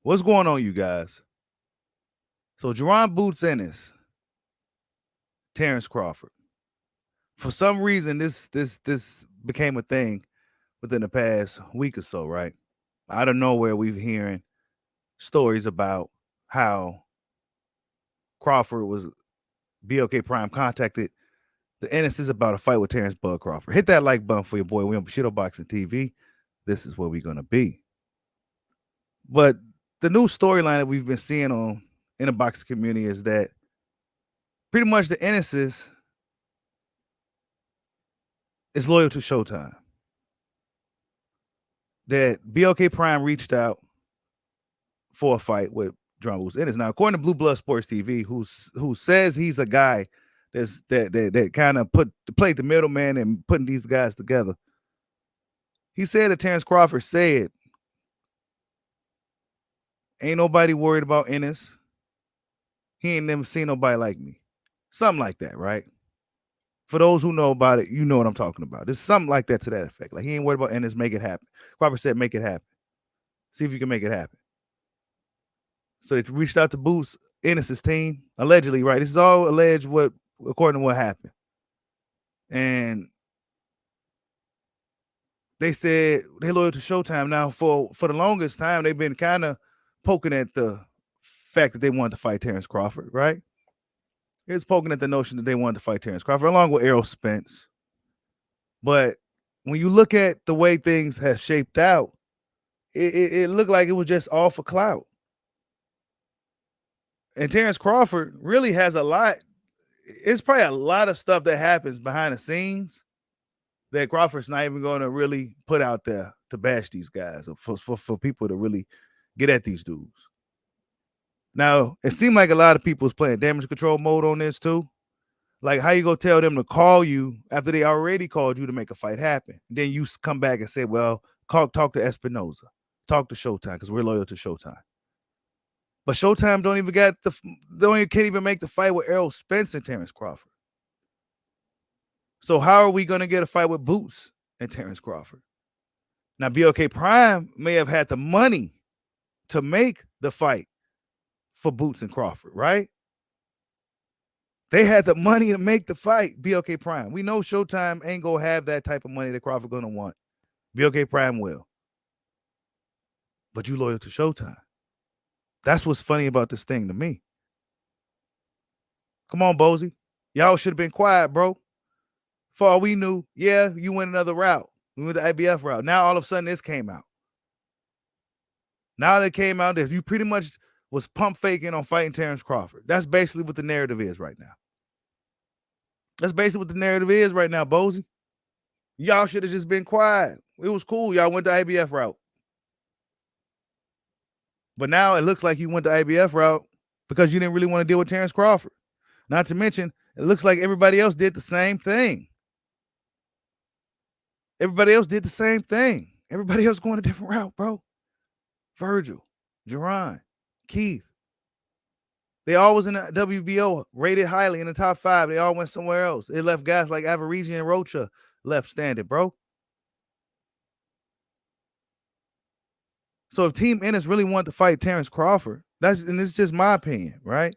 What's going on, you guys? So Jaron Boots Ennis, Terence Crawford. For some reason, this became a thing within the past week or so, right? Out of nowhere, we've hearing stories about how Crawford was BLK Prime contacted the Ennis is about a fight with Terence Bud Crawford. Hit that like button for your boy. We on Bushido Boxing TV. This is where we're gonna be. But the new storyline that we've been seeing on in the boxing community is that pretty much the Ennis is loyal to Showtime. That BLK Prime reached out for a fight with Jaron Boots Ennis. Now, according to Blue Blood Sports TV, who says he's a guy that kind of played the middleman and putting these guys together. He said that Terence Crawford said, "Ain't nobody worried about Ennis. He ain't never seen nobody like me." Something like that, right? For those who know about it, you know what I'm talking about. It's something like that to that effect. Like he ain't worried about Ennis, make it happen. Crawford said, "Make it happen. See if you can make it happen." So they reached out to Boots Ennis's team, allegedly, right? This is all alleged according to what happened. And they said they loyal to Showtime. Now, for the longest time, they've been kind of poking at the fact that they wanted to fight Terence Crawford, right? It's poking at the notion that they wanted to fight Terence Crawford, along with Errol Spence. But when you look at the way things have shaped out, it looked like it was just all for clout. And Terence Crawford really has a lot. It's probably a lot of stuff that happens behind the scenes that Crawford's not even going to really put out there to bash these guys or for people to really get at these dudes. Now, it seemed like a lot of people was playing damage control mode on this too. Like, how you gonna tell them to call you after they already called you to make a fight happen? Then you come back and say, well, talk to Espinoza, talk to Showtime, because we're loyal to Showtime. But Showtime can't even make the fight with Errol Spence and Terence Crawford. So how are we gonna get a fight with Boots and Terence Crawford? Now, BLK Prime may have had the money to make the fight for Boots and Crawford, right? They had the money to make the fight, BLK Prime. We know Showtime ain't gonna have that type of money that Crawford gonna want. BLK Prime will. But you loyal to Showtime. That's what's funny about this thing to me. Come on, Bozy. Y'all should have been quiet, bro. For all we knew, yeah, you went another route. We went the IBF route. Now all of a sudden this came out. Now that it came out that you pretty much was pump faking on fighting Terence Crawford. That's basically what the narrative is right now. That's basically what the narrative is right now, Bozy. Y'all should have just been quiet. It was cool. Y'all went the IBF route. But now it looks like you went the IBF route because you didn't really want to deal with Terence Crawford. Not to mention, it looks like everybody else did the same thing. Everybody else did the same thing. Everybody else going a different route, bro. Virgil, Jaron, Keith. They all was in the WBO, rated highly in the top 5. They all went somewhere else. It left guys like Avarese and Rocha left standing, bro. So if Team Ennis really wanted to fight Terence Crawford, and this is just my opinion, right?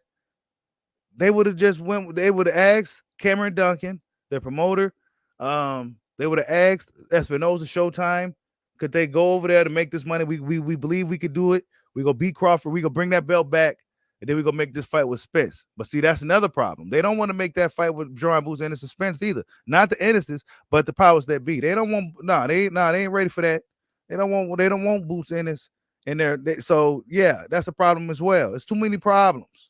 They would have asked Cameron Duncan, their promoter. They would have asked Espinoza Showtime, could they go over there to make this money? We believe we could do it. We go beat Crawford. We go bring that belt back, and then we go make this fight with Spence. But see, that's another problem. They don't want to make that fight with Jaron Boots Ennis and Spence either. Not the Ennis's, but the powers that be. They don't want. They ain't ready for that. They don't want Boots Ennis in there. So yeah, that's a problem as well. It's too many problems.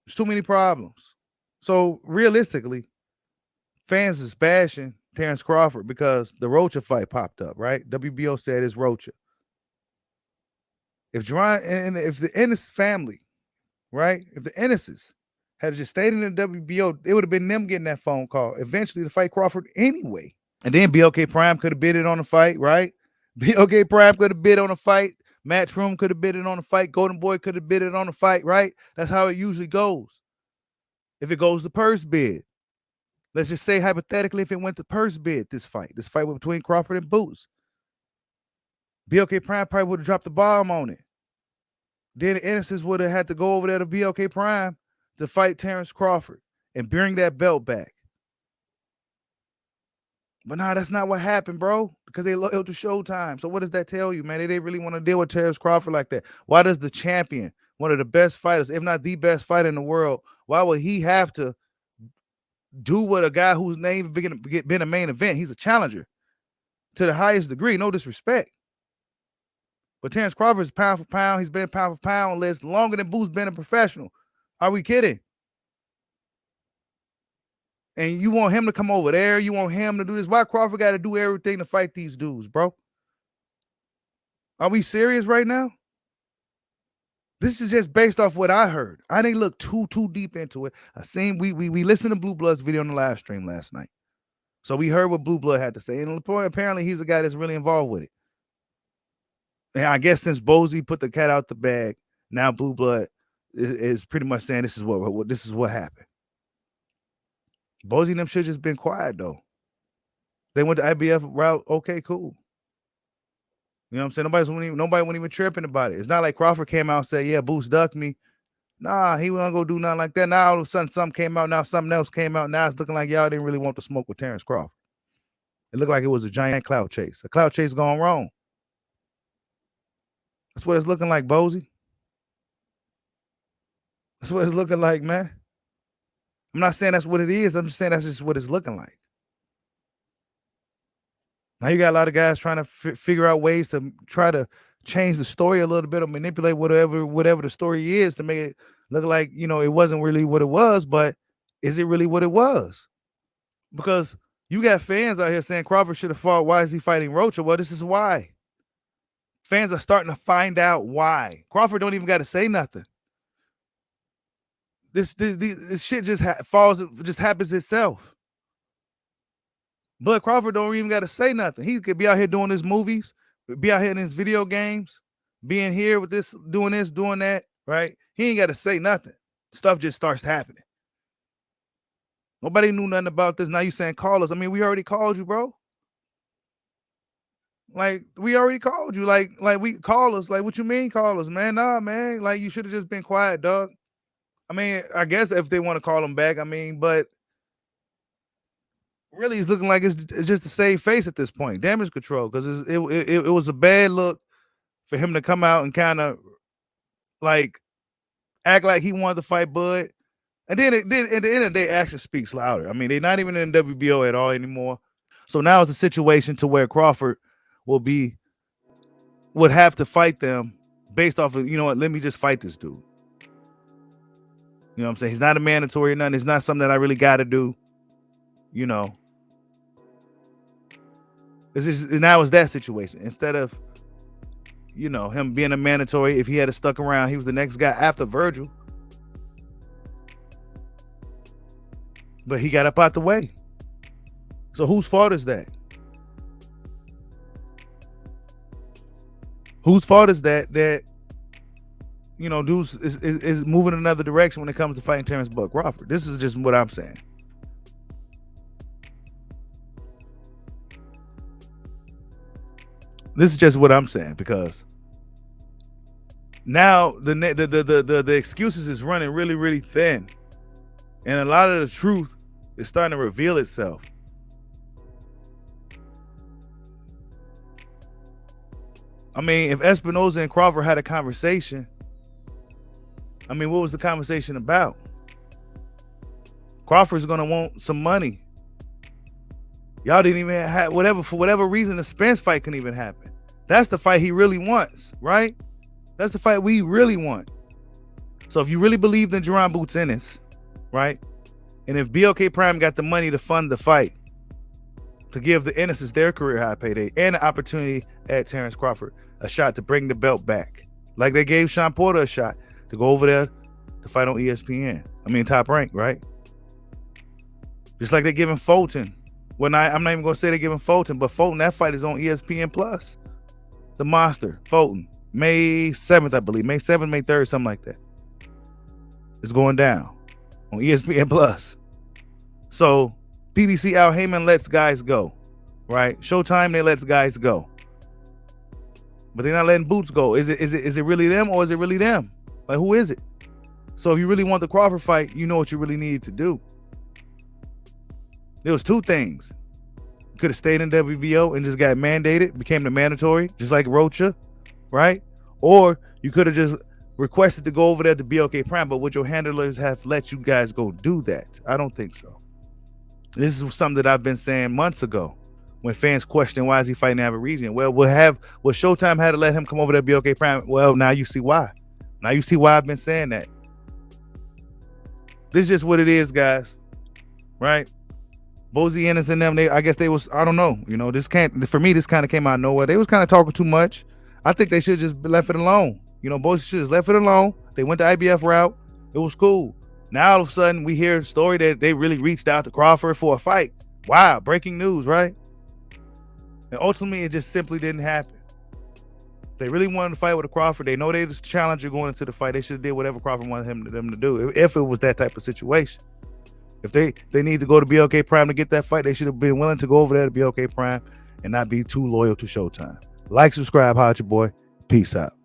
There's too many problems. So realistically, fans is bashing Terence Crawford because the Rocha fight popped up, right? WBO said it's Rocha. If Jaron and if the Ennis family, right? If the Ennises had just stayed in the WBO, it would have been them getting that phone call eventually to fight Crawford anyway. And then BLK Prime could have bid it on the fight, right? BLK Prime could have bid on the fight. Matchroom could have bid it on the fight. Golden Boy could have bid it on the fight, right? That's how it usually goes. If it goes to purse bid. Let's just say hypothetically if it went to purse bid, this fight between Crawford and Boots. BLK Prime probably would have dropped the bomb on it. Then Ennis would have had to go over there to BLK Prime to fight Terence Crawford and bring that belt back. But nah, that's not what happened, bro, because they loyal to Showtime. So what does that tell you, man? They didn't really want to deal with Terence Crawford like that. Why does the champion, one of the best fighters, if not the best fighter in the world, why would he have to do what a guy whose name been a main event? He's a challenger to the highest degree. No disrespect. But Terence Crawford is pound for pound. He's been pound for pound list longer than Boo's been a professional. Are we kidding? And you want him to come over there? You want him to do this? Why Crawford got to do everything to fight these dudes, bro? Are we serious right now? This is just based off what I heard. I didn't look too deep into it. I seen we listened to Blue Blood's video on the live stream last night. So we heard what Blue Blood had to say. And apparently he's a guy that's really involved with it. And I guess since Bozy put the cat out the bag, now Blue Blood is pretty much saying this is what happened. Bozy and them should just been quiet though. They went to IBF route. Okay, cool. You know what I'm saying? Nobody wasn't even tripping about it. It's not like Crawford came out and said, "Yeah, Boots ducked me." Nah, he wasn't gonna do nothing like that. Now all of a sudden something came out. Now something else came out. Now it's looking like y'all didn't really want to smoke with Terence Crawford. It looked like it was a giant clout chase. A clout chase gone wrong. That's what it's looking like, Bozy. That's what it's looking like, man. I'm not saying that's what it is. I'm just saying that's just what it's looking like. Now you got a lot of guys trying to figure out ways to try to change the story a little bit or manipulate whatever the story is to make it look like, you know, it wasn't really what it was, but is it really what it was? Because you got fans out here saying Crawford should have fought. Why is he fighting Rocha? Well, this is why. Fans are starting to find out why. Crawford don't even got to say nothing. This shit just happens itself. But Crawford don't even got to say nothing. He could be out here doing his movies, be out here in his video games, being here with this, doing that, right? He ain't got to say nothing. Stuff just starts happening. Nobody knew nothing about this. Now you saying call us. I mean, we already called you, bro. Like, we already called you. Like we call us. Like, what you mean call us, man? Nah, man. Like, you should have just been quiet, dog. I mean, I guess if they want to call him back, I mean, but really it's looking like it's just to save face at this point. Damage control, because it was a bad look for him to come out and kind of like act like he wanted to fight Bud. And then at the end of the day, action speaks louder. I mean, they're not even in WBO at all anymore. So now it's a situation to where Crawford would have to fight them based off of, you know what, let me just fight this dude. You know what I'm saying? He's not a mandatory or nothing. It's not something that I really got to do. You know. Now it's that situation. Instead of, you know, him being a mandatory, if he had stuck around, he was the next guy after Virgil. But he got up out the way. So whose fault is that? Whose fault is that you know, dudes is moving in another direction when it comes to fighting Terence Bud Crawford? This is just what I'm saying. This is just what I'm saying, because now the excuses is running really, really thin. And a lot of the truth is starting to reveal itself. I mean, if Espinoza and Crawford had a conversation, I mean, what was the conversation about? Crawford's going to want some money. Y'all didn't even have for whatever reason, the Spence fight couldn't even happen. That's the fight he really wants, right? That's the fight we really want. So if you really believed in Jaron Boots Ennis, right? And if BLK Prime got the money to fund the fight, to give the Ennis's their career high payday and an opportunity at Terence Crawford a shot to bring the belt back, like they gave Sean Porter a shot to go over there to fight on ESPN. I mean, Top Rank, right? Just like they're giving Fulton. Well, I'm not even going to say they're giving Fulton, but Fulton, that fight is on ESPN Plus. The Monster, Fulton, May 7th, I believe. May 7th, May 3rd, something like that. It's going down on ESPN Plus. So PBC Al Heyman lets guys go, right? Showtime, they lets guys go. But they're not letting Boots go. Is it really them or is it really them? Like, who is it? So if you really want the Crawford fight, you know what you really needed to do. There was two things. You could have stayed in WBO and just got mandated, became the mandatory, just like Rocha, right? Or you could have just requested to go over there to BLK Prime, but would your handlers have let you guys go do that? I don't think so. This is something that I've been saying months ago when fans question why is he fighting Aborigine. Well, Showtime had to let him come over to BLK Prime. Well, now you see why. Now you see why I've been saying that. This is just what it is, guys. Right? Bozy, Ennis, and them, I guess they was, I don't know. You know, this kind of came out of nowhere. They was kind of talking too much. I think they should just left it alone. You know, Bozy should have left it alone. They went the IBF route. It was cool. Now all of a sudden we hear a story that they really reached out to Crawford for a fight. Wow, breaking news, right? And ultimately it just simply didn't happen. They really wanted to fight with a Crawford. They know they was the challenger going into the fight. They should have did whatever Crawford wanted them to do if it was that type of situation. If they need to go to BLK Prime to get that fight, they should have been willing to go over there to BLK Prime and not be too loyal to Showtime. Like, subscribe, holla at your boy. Peace out.